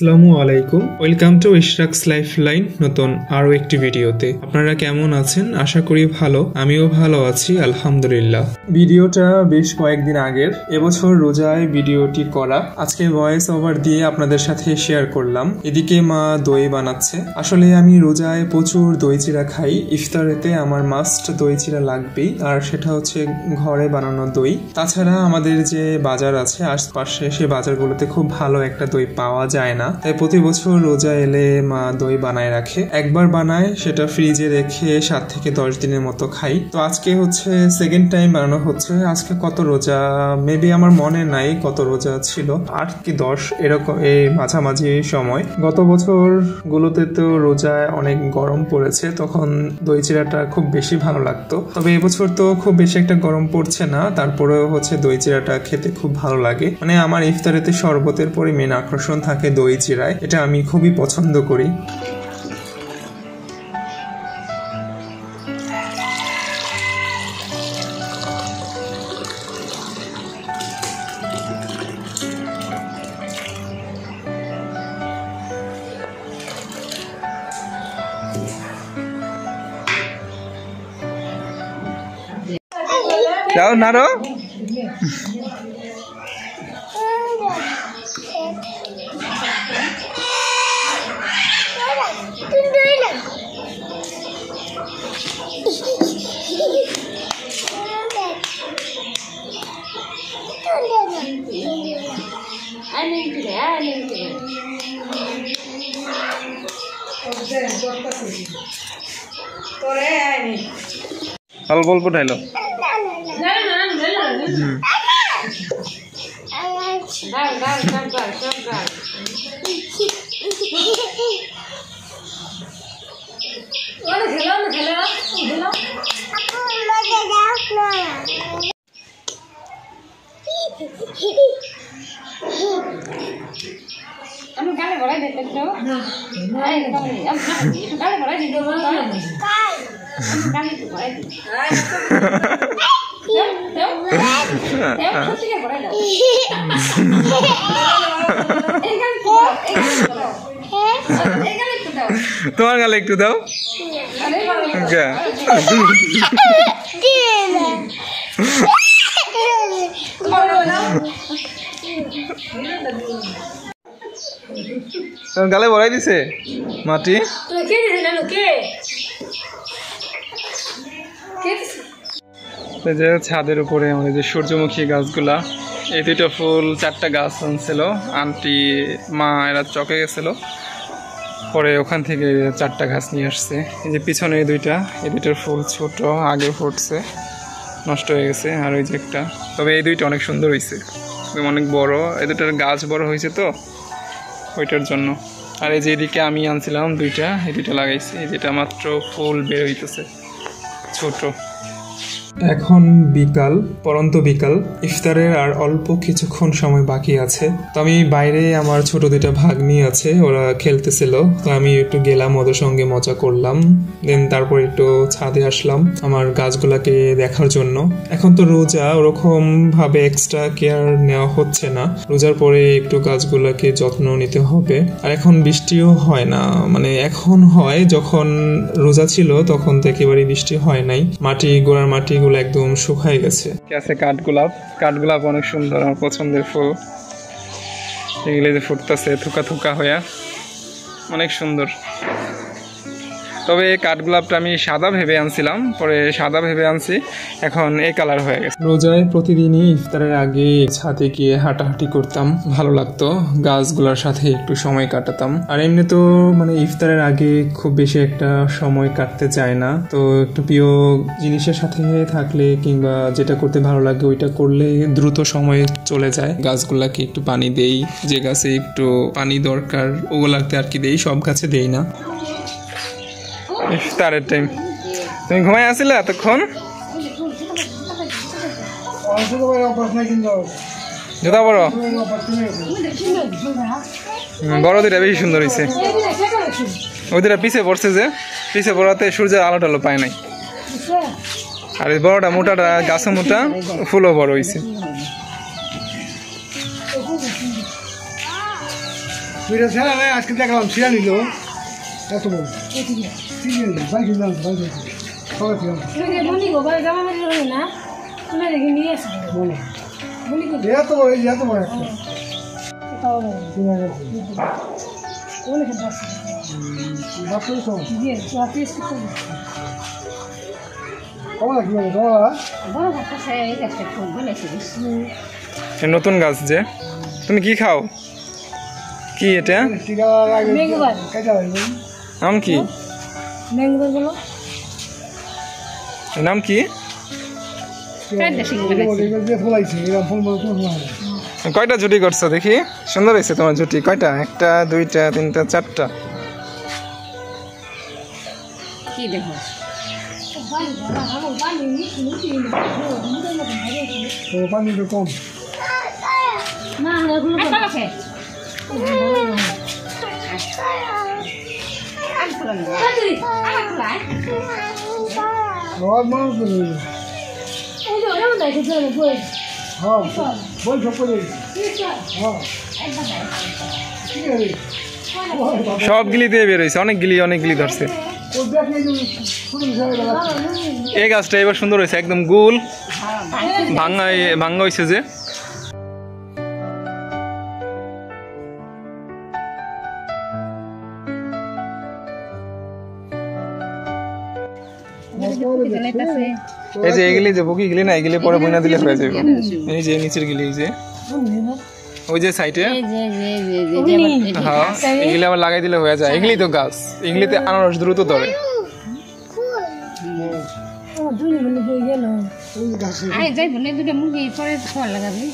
আসসালামু আলাইকুম, welcome to Ishrak's lifeline. নতুন আরো একটি ভিডিওতে আপনারা কেমন আছেন? আশা করি ভালো। আমিও ভালো আছি আলহামদুলিল্লাহ। ভিডিওটা বেশ কয়েকদিন আগের, এবছর রোজায় ভিডিওটি করা। আজকে ভয়েস ওভার দিয়ে আপনাদের সাথে শেয়ার করলাম। এদিকে মা দই বানাচ্ছে। আসলে আমি রোজায় প্রচুর দই চিড়া খাই। ইফতারেতে আমার মাস্ট দই চিড়া লাগবেই, আর সেটা হচ্ছে ঘরে বানানো দই। তাছাড়া আমাদের যে বাজার আছে আশপাশে, সে বাজারগুলোতে খুব ভালো একটা দই পাওয়া যায় না। তাই প্রতি বছর রোজা এলে মা দই বানায় রাখে। একবার বানায়, সেটা ফ্রিজে রেখে 7 থেকে 10 দিনের মতো খাই। তো আজকে হচ্ছে সেকেন্ড টাইম বানানো হচ্ছে। আজকে কত রোজা মেবি আমার মনে নাই কত রোজা ছিল, 8 কি 10 এরকম, এই মাঝামাঝি সময়। গত বছর গুলোতে তো রোজায় অনেক গরম পড়েছে, তখন দই চিড়াটা খুব বেশি ভালো লাগতো। তবে এবছর তো খুব বেশি একটা গরম পড়ছে না, তারপরেও হচ্ছে দই চিড়াটা খেতে খুব ভালো লাগে। মানে আমার ইফতারেতে শরবতের পরে মেন আকর্ষণ থাকে দই চিড়ায়, এটা আমি খুবই পছন্দ করি। যাও নারো অল্প অল্প ঢাইলো। আমি গালে ভরাই দিতে তো গালে ভরাই দিতে গালে ভরাই দিতে তোমার গালে একটু দাও। তোমার গালে ভরাই দিছে মাটি। ছাদের উপরে আমাদের যে সূর্যমুখী গাছগুলা, এই দুটো ফুল 4টা গাছ আনছিল আন্টি, মা এরা চকে গেছিল, পরে ওখান থেকে 4টা গাছ নিয়ে আসছে। এই যে পিছনে এই দুইটার ফুল ছোট, আগে ফুটছে, নষ্ট হয়ে গেছে। আর ওই যে একটা, তবে এই দুইটা অনেক সুন্দর হয়েছে, অনেক বড়। এই দুটার গাছ বড় হয়েছে তো ওইটার জন্য। আর এই যে এদিকে আমি আনছিলাম দুইটা, এই দুইটা লাগাইছি, যেটা মাত্র ফুল বের হইতেছে ছোট। এখন বিকাল, পরন্ত বিকাল। ইফতারের আর অল্প কিছুক্ষণ সময় বাকি আছে। তো আমি বাইরে, আমার ছোট দুইটা ভাগ্নি আছে, ওরা খেলতেছিল, তো আমি একটু গেলাম ওদের সঙ্গে, মজা করলাম। দেন তারপর একটু ছাদে আসলাম আমার গাছগুলাকে দেখার জন্য। এখন তো রোজা, ওরকম ভাবে এক্সট্রা কেয়ার নেওয়া হচ্ছে না। রোজার পরে একটু গাছগুলাকে যত্ন নিতে হবে। আর এখন বৃষ্টিও হয় না, মানে এখন হয়, যখন রোজা ছিল তখন তো একেবারে বৃষ্টি হয় নাই। গোড়ার মাটি একদম শুকায় গেছে। আছে কাঠগোলাপ অনেক সুন্দর, আমার পছন্দের ফুল। এগুলো যে ফুটতেছে থুকা থুকা হইয়া, অনেক সুন্দর। তবে এই কাঠগোলাপটা আমি সাদা ভেবে আনছিলাম, পরে সাদা ভেবে আনছি, এখন এই কালার হয়ে গেছে। রোজায় প্রতিদিনই ইফতারের আগে ছাদে গিয়ে হাঁটাহাঁটি করতাম, ভালো লাগতো, গাছগুলোর সাথে একটু সময় কাটাতাম। আর এমনি তো মানে ইফতারের আগে খুব বেশি একটা সময় কাটতে চায় না, তো একটু প্রিয় জিনিসের সাথে থাকলে কিংবা যেটা করতে ভালো লাগে ওইটা করলে দ্রুত সময় চলে যায়। গাছগুলাকে একটু পানি দেই, যে গাছে একটু পানি দরকার ওগুলাতে আর কি দেই, সব গাছে দেই না। ইফতারের টাইম তুমি ঘুমাই আসলে এতক্ষণ? জুতা বড় বড় দুটা বেশি সুন্দর হয়েছে। ওই দুটা পিছে পড়ছে, যে পিছে পড়াতে সূর্যের আলো টালো পায় নাই। আর এই বড়টা মোটাটা গাছে মোটা, ফুলও বড় হয়েছে। ওইটা ছেড়া নাই আজকে দেখলাম ছিঁড়া নিল এত বড় বাইকে জানো বাইকে সবাই ছিলাম বলো এত বড় এই এত বড় একটা নতুন গাছ যে তুমি কি খাও কি এটা নাম কি নাম কি কয়টা জুটি করছো দেখি সুন্দর হয়েছে তোমার জুটি কয়টা একটা দুইটা তিনটা চারটা কি দেখো পানি কম না আছে মানুষ হ্যাঁ বল সব করে সবগুলি দিয়ে বেরোইছে অনেকগুলি ধরছে এই গাছটা এবার সুন্দর হয়েছে একদম গোল ভাঙ্গা হয়েছে যে এই যে এগুলি যে বকি গিলি না এগুলি পরে বইনা দিলে হয়ে যাবে এই যে নিচের গিলি এই যে ওই যে সাইডে হ্যাঁ এগুলি আবার লাগাই দিলে হয়ে যায় এগুলি তো গাছ এগুলিতে আনারস দ্রুত ধরে যাই বলে দুটো মুরগি পরে ফল লাগাবি